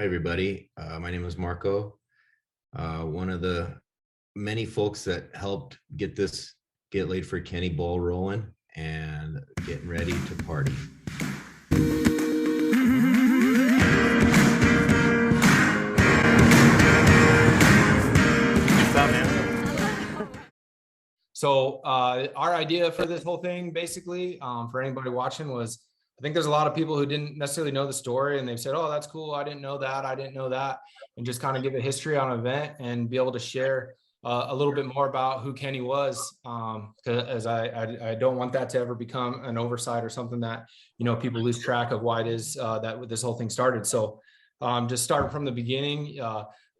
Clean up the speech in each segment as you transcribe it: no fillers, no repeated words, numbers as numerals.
Hi, everybody. My name is Marco. One of the many folks that helped get this Get Laid for Kenny ball rolling and getting ready to party. So our idea for this whole thing, basically, for anybody watching, was I think there's a lot of people who didn't necessarily know the story, and they've said, "Oh, that's cool. I didn't know that. I didn't know that," and just kind of give a history on an event and be able to share a little bit more about who Kenny was, as I don't want that to ever become an oversight or something that people lose track of why it is that this whole thing started. So just starting from the beginning.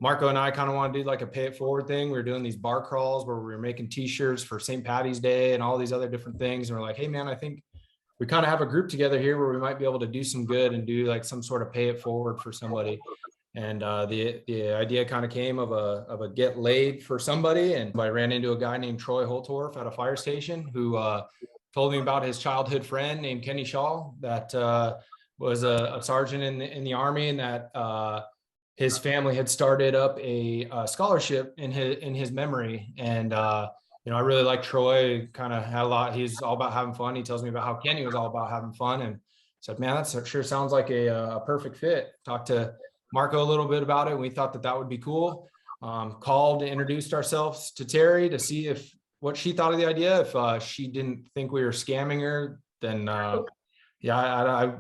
Marco and I kind of want to do like a pay it forward thing. We were doing these bar crawls where we were making t-shirts for St. Patty's Day and all these other different things. And we're like, hey man, I think we kind of have a group together here where we might be able to do some good and do like some sort of pay it forward for somebody. And the idea kind of came of a get laid for somebody. And I ran into a guy named Troy Holtorf at a fire station who told me about his childhood friend named Kenny Shaw that was a sergeant in the Army, and that his family had started up a scholarship in his memory. And I really like Troy. Kind of had a lot. He's all about having fun. He tells me about how Kenny was all about having fun, and said, "Man, that sure sounds like a perfect fit." Talked to Marco a little bit about it. And we thought that would be cool. Called, introduced ourselves to Terri to see what she thought of the idea. If she didn't think we were scamming her, then yeah,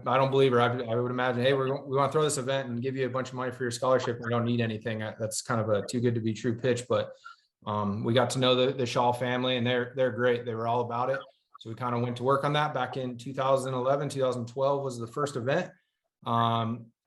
I don't believe her. I would imagine, hey, we want to throw this event and give you a bunch of money for your scholarship. We don't need anything. That's kind of a too good to be true pitch. But we got to know the Shaw family, and they're great. They were all about it. So we kind of went to work on that back in 2011, 2012 was the first event.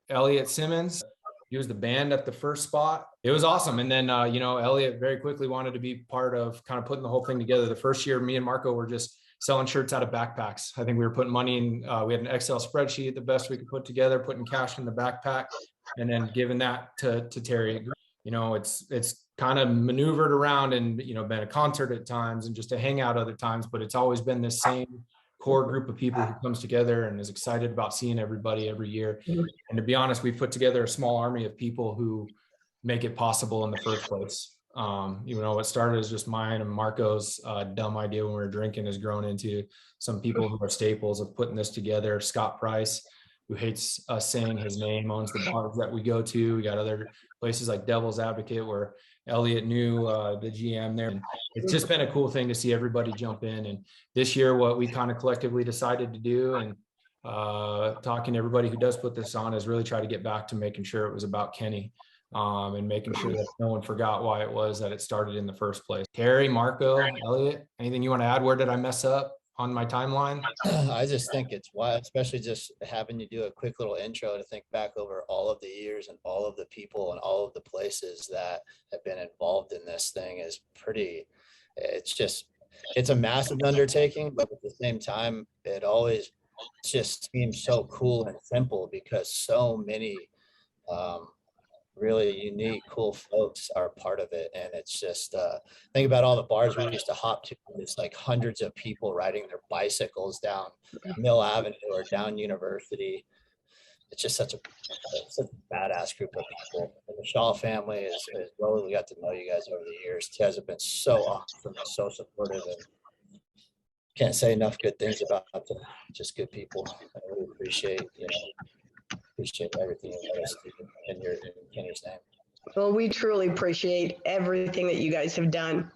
Elliot Simmons, he was the band at the first spot. It was awesome. And then, Elliot very quickly wanted to be part of kind of putting the whole thing together. The first year, me and Marco were just selling shirts out of backpacks. I think we were putting money in, we had an Excel spreadsheet, the best we could put together, putting cash in the backpack, and then giving that to Terri. It's kind of maneuvered around and, been a concert at times and just a hangout other times, but it's always been the same core group of people who comes together and is excited about seeing everybody every year. And to be honest, we've put together a small army of people who make it possible in the first place. What started as just mine and Marco's dumb idea when we were drinking has grown into some people who are staples of putting this together. Scott Price, who hates us saying his name, owns the bars that we go to. We got other places like Devil's Advocate where Elliot knew the GM there. And it's just been a cool thing to see everybody jump in. And this year, what we kind of collectively decided to do, and talking to everybody who does put this on, is really try to get back to making sure it was about Kenny. And making sure that no one forgot why it was that it started in the first place. Terri, Marco, Elliot, anything you want to add? Where did I mess up on my timeline? I just think it's wild, especially just having you do a quick little intro to think back over all of the years and all of the people and all of the places that have been involved in this thing is it's a massive undertaking, but at the same time, it always just seems so cool and simple because so many really unique, cool folks are part of it. And it's just think about all the bars we used to hop to. It's like hundreds of people riding their bicycles down Mill Avenue or down University. It's just such a badass group of people. And the Shaw family is well, we got to know you guys over the years. You guys have been so awesome and so supportive, and can't say enough good things about them. Just good people. I really appreciate everything you guys do in Kenny's name. Well, we truly appreciate everything that you guys have done.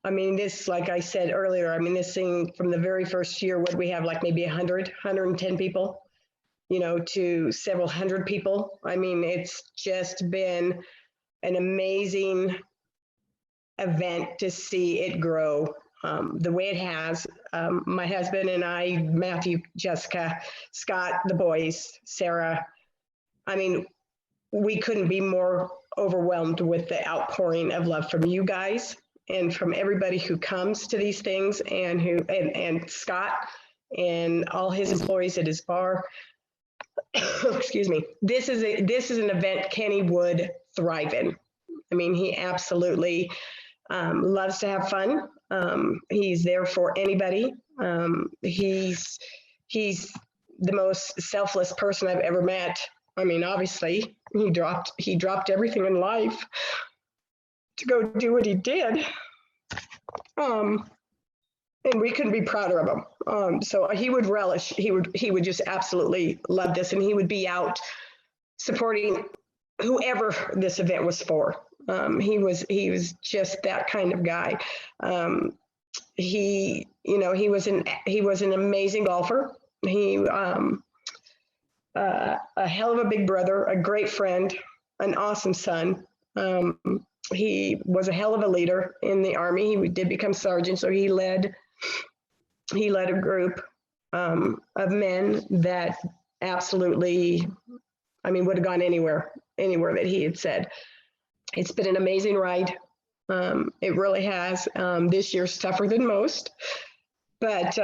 This, like I said earlier, this thing from the very first year, what we have, like maybe 110 people, to several hundred people. It's just been an amazing event to see it grow the way it has. My husband and I, Matthew, Jessica, Scott, the boys, Sarah, we couldn't be more overwhelmed with the outpouring of love from you guys and from everybody who comes to these things, and Scott and all his employees at his bar. Excuse me. This is an event Kenny would thrive in. He absolutely loves to have fun. He's there for anybody. He's the most selfless person I've ever met. I mean, obviously he dropped everything in life to go do what he did. And we couldn't be prouder of him. So he would relish, he would just absolutely love this, and he would be out supporting whoever this event was for. He was just that kind of guy. He was an amazing golfer. He a hell of a big brother, a great friend, an awesome son. He was a hell of a leader in the Army. He did become sergeant, so he led a group of men that absolutely, I mean, would have gone anywhere that he had said. It's been an amazing ride. It really has. This year's tougher than most, but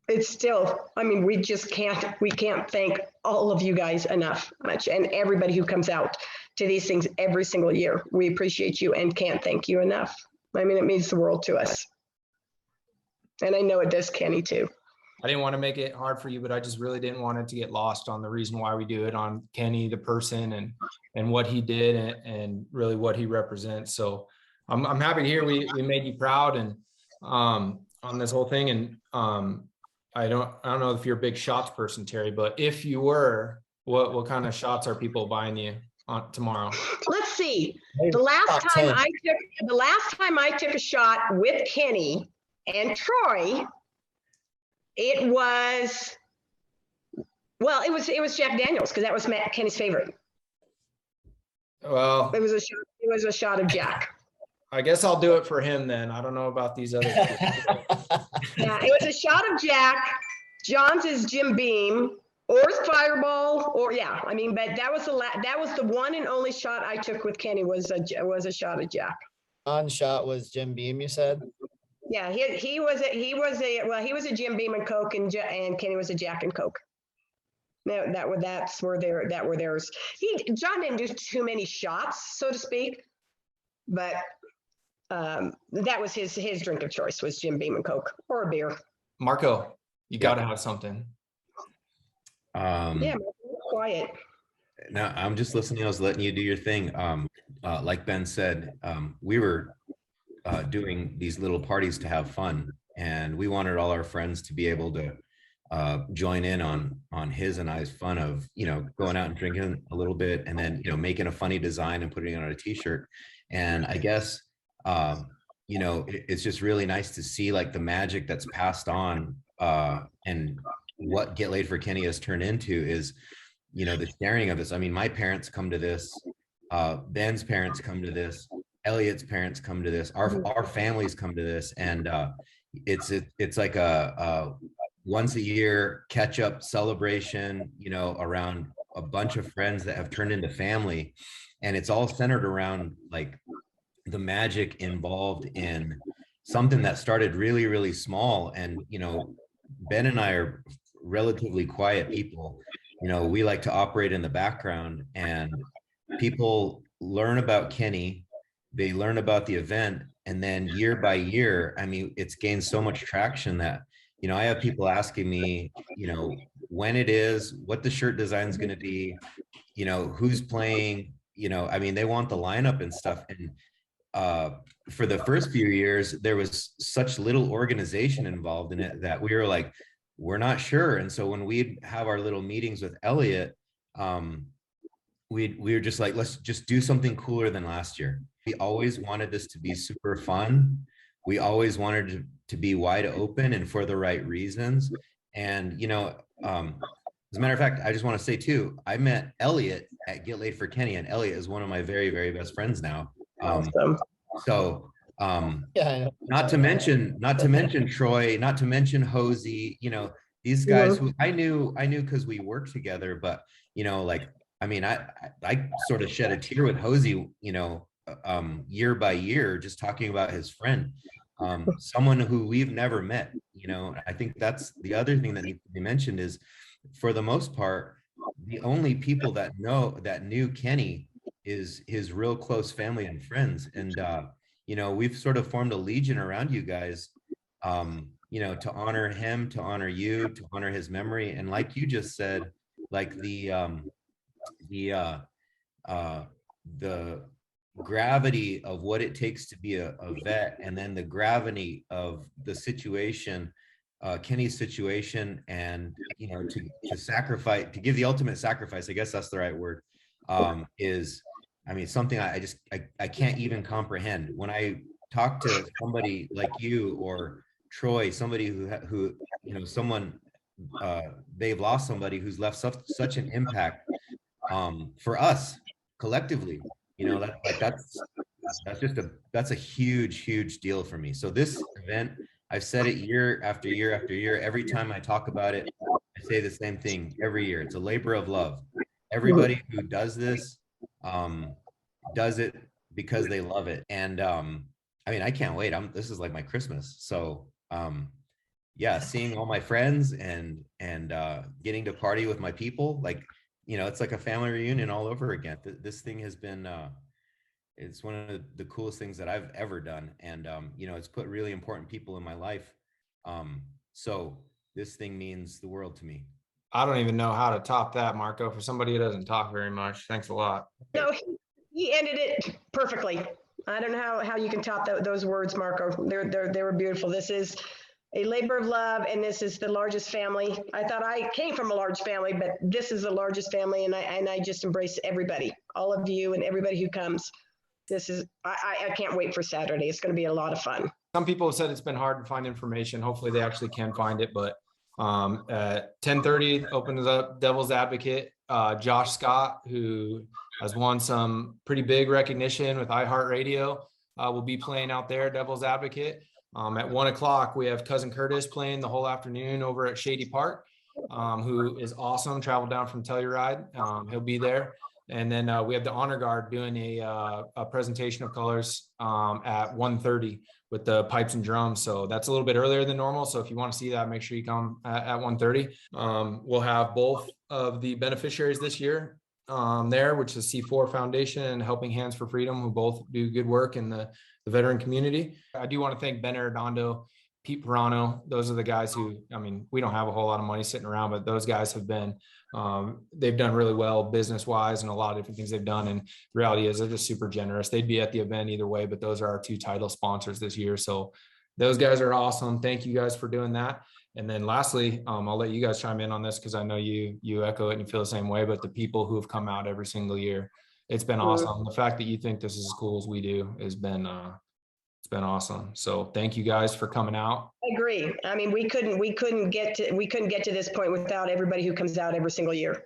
it's still, I mean, we can't thank all of you guys much, and everybody who comes out to these things every single year. We appreciate you and can't thank you enough. I mean, it means the world to us. And I know it does Kenny too. I didn't want to make it hard for you, but I just really didn't want it to get lost on the reason why we do it, on Kenny, the person, and what he did, and really what he represents. So I'm happy to hear we made you proud, and on this whole thing. And I don't know if you're a big shots person, Terri, but if you were, what kind of shots are people buying you on tomorrow? Let's see. The last time I took a shot with Kenny and Troy, it was Jack Daniels, because that was Kenny's favorite. Well, it was a shot of Jack. I guess I'll do it for him then. I don't know about these other people. Yeah, it was a shot of Jack. John's is Jim Beam, or's Fireball, or yeah. I mean, but that was the one and only shot I took with Kenny was a shot of Jack. On shot was Jim Beam, you said? Yeah, he was a Jim Beam and Coke, and Kenny was a Jack and Coke. No, that were theirs. John didn't do too many shots, so to speak, but that was his drink of choice, was Jim Beam and Coke or a beer. Marco, you got to have something. Yeah, quiet. No, I'm just listening. I was letting you do your thing. Like Ben said, we were doing these little parties to have fun, and we wanted all our friends to be able to join in on his and I's fun of, going out and drinking a little bit, and then, making a funny design and putting it on a t-shirt. And I guess, it's just really nice to see like the magic that's passed on, and what Get Laid for Kenny has turned into is, the sharing of this. I mean, my parents come to this, Ben's parents come to this, Elliot's parents come to this, our families come to this, and it's like a once a year catch up celebration, around a bunch of friends that have turned into family, and it's all centered around like the magic involved in something that started really, really small. And Ben and I are relatively quiet people. We like to operate in the background, and people learn about Kenny, they learn about the event, and then year by year, I mean, it's gained so much traction that, I have people asking me, when it is, what the shirt design is going to be, who's playing, I mean, they want the lineup and stuff. And for the first few years, there was such little organization involved in it that we were like, we're not sure. And so when we'd have our little meetings with Elliot, we were just like, let's just do something cooler than last year. We always wanted this to be super fun. We always wanted to be wide open and for the right reasons. And, as a matter of fact, I just want to say too, I met Elliot at Get Laid for Kenny, and Elliot is one of my very, very best friends now. Awesome. So, Yeah, not to mention Troy, not to mention Hosey, these guys who I knew because we worked together, but, I mean, I sort of shed a tear with Hosey, year by year, just talking about his friend, someone who we've never met. I think that's the other thing that needs to be mentioned is, for the most part, the only people that knew Kenny is his real close family and friends. And, we've sort of formed a legion around you guys, to honor him, to honor you, to honor his memory. And like you just said, like the the gravity of what it takes to be a vet, and then the gravity of the situation, Kenny's situation, and to sacrifice, to give the ultimate sacrifice, I guess that's the right word, is, I mean, something I can't even comprehend. When I talk to somebody like you or Troy, somebody who someone, they've lost somebody who's left such an impact, for us collectively, that's a huge deal for me. So this event, I've said it year after year after year. Every time I talk about it, I say the same thing every year. It's a labor of love. Everybody who does this does it because they love it. And I mean, I can't wait. This is like my Christmas. So yeah, seeing all my friends and getting to party with my people, like, it's like a family reunion all over again. This thing has been it's one of the coolest things that I've ever done. And it's put really important people in my life. So this thing means the world to me. I don't even know how to top that, Marco, for somebody who doesn't talk very much. Thanks a lot. No, he ended it perfectly. I don't know how you can top those words, Marco. They were beautiful. This is a labor of love, and this is the largest family. I thought I came from a large family, but this is the largest family, and I just embrace everybody, all of you and everybody who comes. This is, I can't wait for Saturday. It's going to be a lot of fun. Some people have said it's been hard to find information. Hopefully they actually can find it, but at 10:30 opens up Devil's Advocate. Josh Scott, who has won some pretty big recognition with iHeartRadio, will be playing out there, Devil's Advocate. At 1 o'clock, we have Cousin Curtis playing the whole afternoon over at Shady Park, who is awesome, traveled down from Telluride. He'll be there. And then we have the Honor Guard doing a presentation of colors at 1:30 with the pipes and drums. So that's a little bit earlier than normal. So if you want to see that, make sure you come at 1:30. We'll have both of the beneficiaries this year there, which is C4 Foundation and Helping Hands for Freedom, who both do good work in the veteran community. I do want to thank Ben Arredondo, Pete Pirano. Those are the guys who, I mean, we don't have a whole lot of money sitting around, but those guys have been, they've done really well business-wise and a lot of different things they've done. And the reality is they're just super generous. They'd be at the event either way, but those are our two title sponsors this year. So those guys are awesome. Thank you guys for doing that. And then lastly, I'll let you guys chime in on this because I know you echo it and you feel the same way, but the people who have come out every single year, it's been awesome. The fact that you think this is as cool as we do has been, it's been awesome. So thank you guys for coming out. I agree. I mean, we couldn't get to this point without everybody who comes out every single year,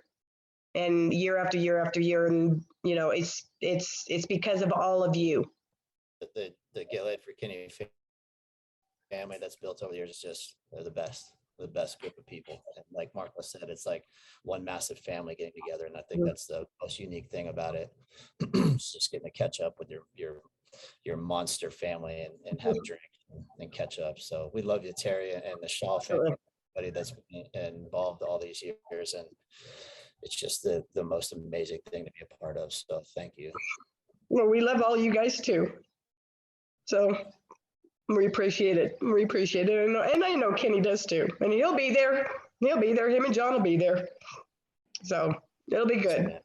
and year after year after year. And it's because of all of you. The Get Lei'd for Kenny family that's built over the years is just, they're the best group of people. And like Marco said, it's like one massive family getting together. And I think that's the most unique thing about it. It's just getting to catch up with your monster family and have a drink and catch up. So we love you, Terri, and the Shaw family, everybody that's been involved all these years. And it's just the most amazing thing to be a part of. So thank you. Well, we love all you guys too. So we appreciate it. We appreciate it. And I know Kenny does too. And he'll be there. Him and John will be there. So it'll be good.